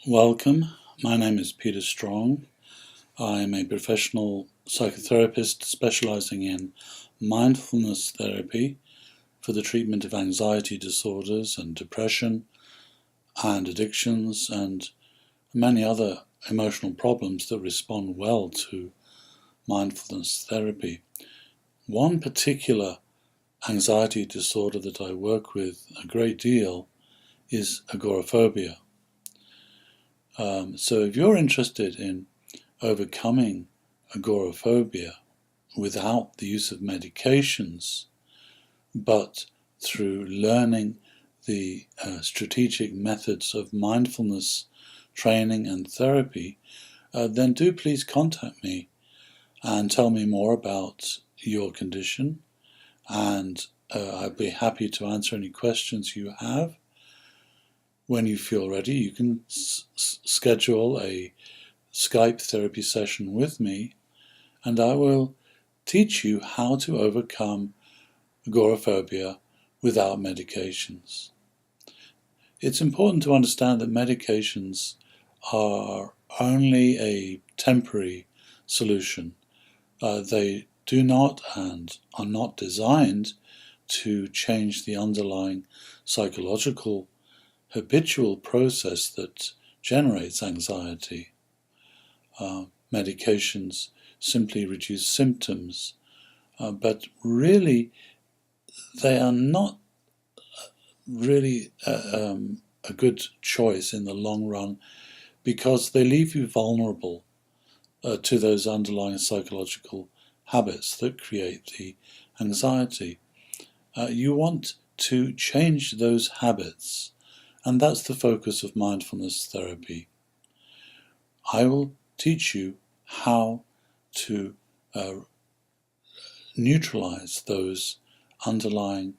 Welcome. My name is Peter Strong. I am a professional psychotherapist specializing in mindfulness therapy for the treatment of anxiety disorders and depression and addictions and many other emotional problems that respond well to mindfulness therapy. One particular anxiety disorder that I work with a great deal is agoraphobia. So if you're interested in overcoming agoraphobia without the use of medications, but through learning the strategic methods of mindfulness training and therapy, then do please contact me and tell me more about your condition, and I'd be happy to answer any questions you have. When you feel ready, you can schedule a Skype therapy session with me, and I will teach you how to overcome agoraphobia without medications. It's important to understand that medications are only a temporary solution. They do not and are not designed to change the underlying psychological habitual process that generates anxiety. Medications simply reduce symptoms, but really they are not really a good choice in the long run, because they leave you vulnerable to those underlying psychological habits that create the anxiety. You want to change those habits, and that's the focus of mindfulness therapy. I will teach you how to neutralize those underlying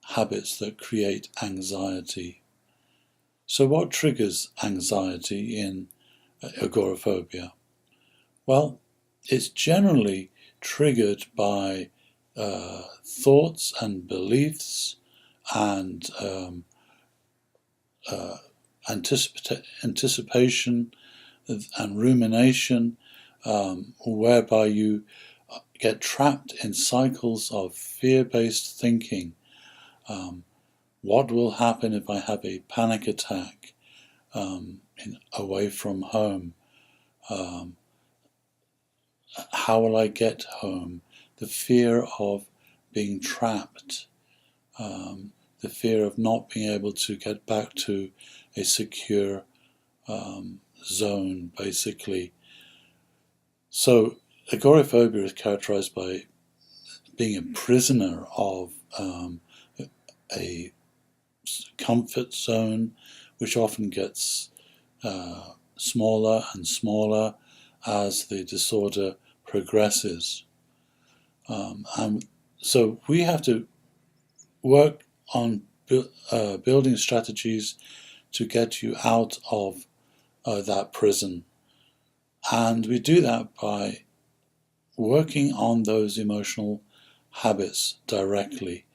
habits that create anxiety. So what triggers anxiety in agoraphobia? Well, it's generally triggered by thoughts and beliefs and anticipation and rumination, whereby you get trapped in cycles of fear-based thinking. What will happen if I have a panic attack away from home? How will I get home? The fear of being trapped, the fear of not being able to get back to a secure zone, basically. So agoraphobia is characterized by being a prisoner of a comfort zone, which often gets smaller and smaller as the disorder progresses. And so we have to work on building strategies to get you out of that prison. And we do that by working on those emotional habits directly.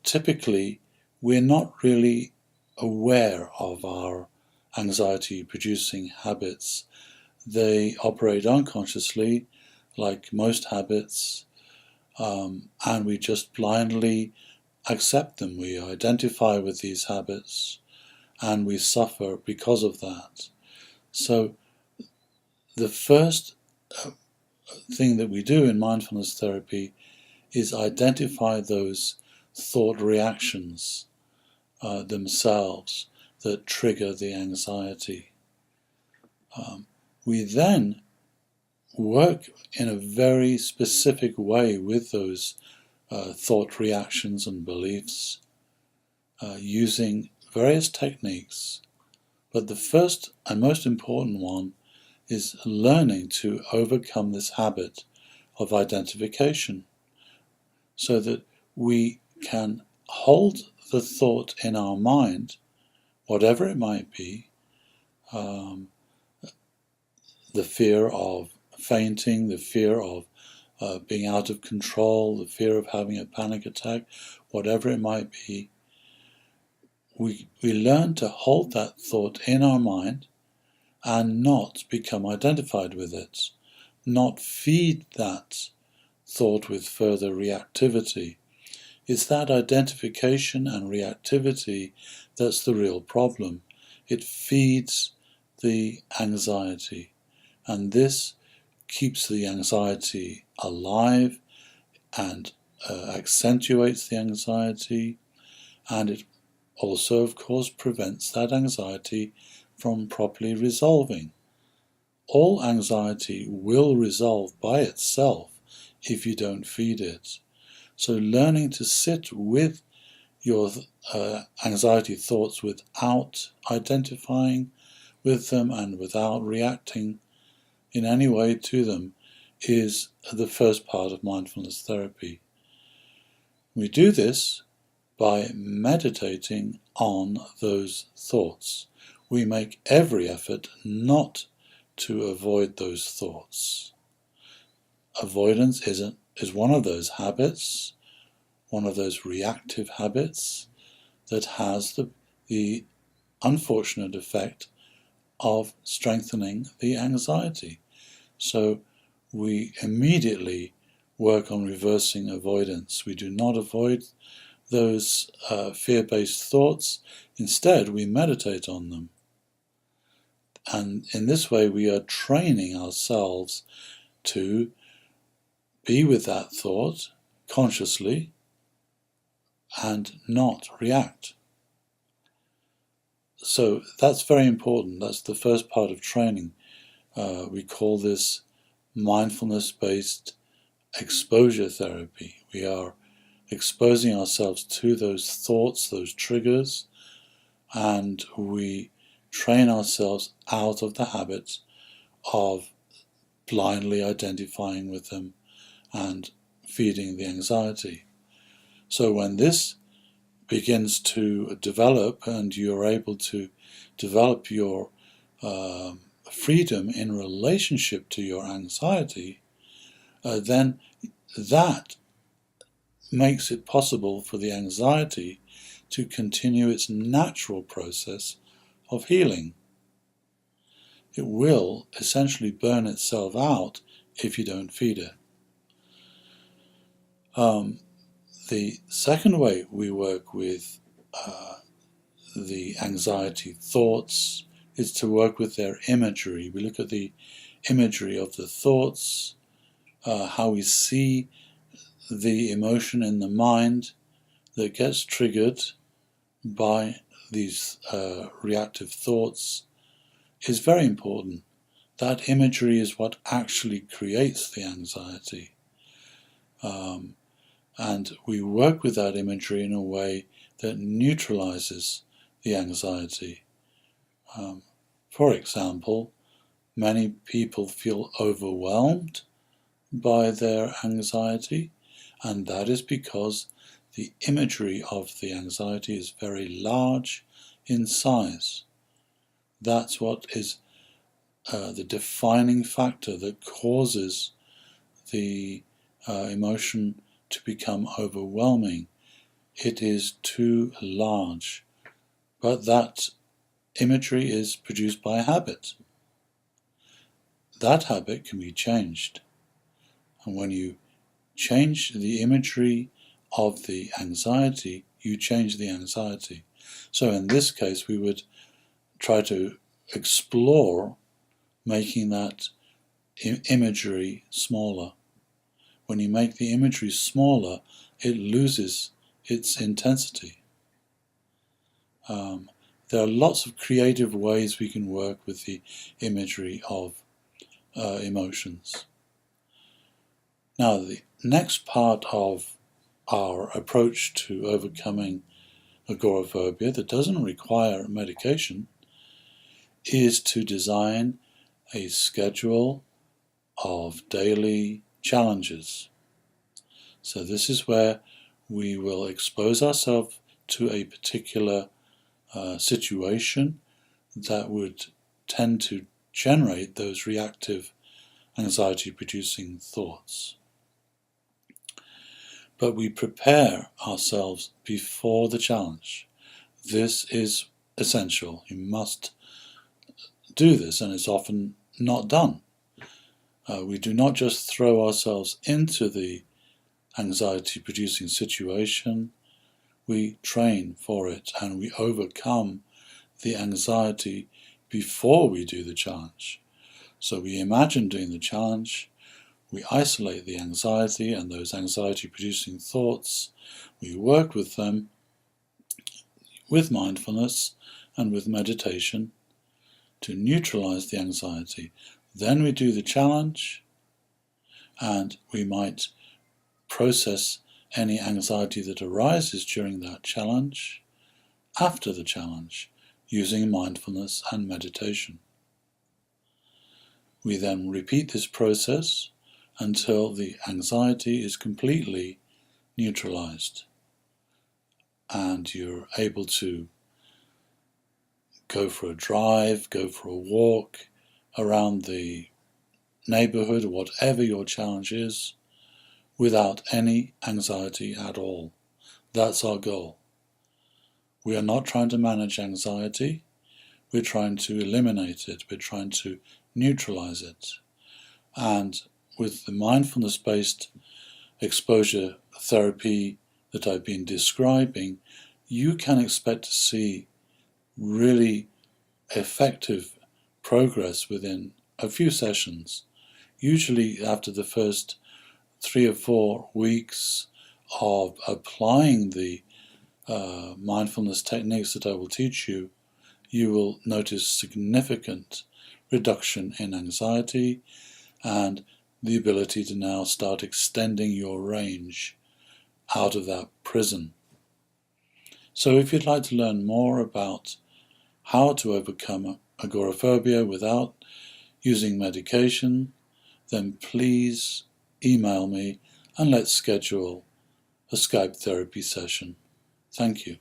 Typically, we're not really aware of our anxiety-producing habits. They operate unconsciously, like most habits, and we just blindly accept them. We identify with these habits, and we suffer because of that. So the first thing that we do in mindfulness therapy is identify those thought reactions themselves that trigger the anxiety. We then work in a very specific way with those thought reactions and beliefs, using various techniques. But the first and most important one is learning to overcome this habit of identification, so that we can hold the thought in our mind, whatever it might be, the fear of fainting, the fear of being out of control, the fear of having a panic attack, whatever it might be. we learn to hold that thought in our mind and not become identified with it, not feed that thought with further reactivity. It's that identification and reactivity that's the real problem. It feeds the anxiety, and this keeps the anxiety alive and accentuates the anxiety, and it also, of course, prevents that anxiety from properly resolving. All anxiety will resolve by itself if you don't feed it. So learning to sit with your anxiety thoughts without identifying with them and without reacting in any way to them is the first part of mindfulness therapy. We do this by meditating on those thoughts. We make every effort not to avoid those thoughts. Avoidance is one of those habits, one of those reactive habits that has the unfortunate effect of strengthening the anxiety. So we immediately work on reversing avoidance. We do not avoid those fear-based thoughts. Instead, we meditate on them. And in this way, we are training ourselves to be with that thought consciously and not react. So that's very important. That's the first part of training. We call this mindfulness-based exposure therapy. We are exposing ourselves to those thoughts, those triggers, and we train ourselves out of the habit of blindly identifying with them and feeding the anxiety. So when this begins to develop and you're able to develop your freedom in relationship to your anxiety, then that makes it possible for the anxiety to continue its natural process of healing. It will essentially burn itself out if you don't feed it. The second way we work with the anxiety thoughts is to work with their imagery. We look at the imagery of the thoughts, how we see the emotion in the mind that gets triggered by these reactive thoughts is very important. That imagery is what actually creates the anxiety. And we work with that imagery in a way that neutralizes the anxiety. For example, many people feel overwhelmed by their anxiety, and that is because the imagery of the anxiety is very large in size. That's what is the defining factor that causes the emotion to become overwhelming. It is too large. But that imagery is produced by habit. That habit can be changed. And when you change the imagery of the anxiety, you change the anxiety. So in this case, we would try to explore making that imagery smaller. When you make the imagery smaller, it loses its intensity. There are lots of creative ways we can work with the imagery of emotions. Now, the next part of our approach to overcoming agoraphobia that doesn't require medication is to design a schedule of daily challenges. So this is where we will expose ourselves to a particular situation that would tend to generate those reactive anxiety-producing thoughts. But we prepare ourselves before the challenge. This is essential. You must do this, and it's often not done. We do not just throw ourselves into the anxiety-producing situation. We train for it, and we overcome the anxiety before we do the challenge. So we imagine doing the challenge, we isolate the anxiety and those anxiety-producing thoughts, we work with them with mindfulness and with meditation to neutralize the anxiety. Then we do the challenge, and we might process any anxiety that arises during that challenge after the challenge using mindfulness and meditation. We then repeat this process until the anxiety is completely neutralized and you're able to go for a drive, go for a walk around the neighborhood or whatever your challenge is without any anxiety at all. That's our goal. We are not trying to manage anxiety, we're trying to eliminate it, we're trying to neutralize it. And with the mindfulness-based exposure therapy that I've been describing, you can expect to see really effective progress within a few sessions. Usually after the first 3 or 4 weeks of applying the mindfulness techniques that I will teach you, you will notice significant reduction in anxiety and the ability to now start extending your range out of that prison. So if you'd like to learn more about how to overcome agoraphobia without using medication, then please email me and let's schedule a Skype therapy session. Thank you.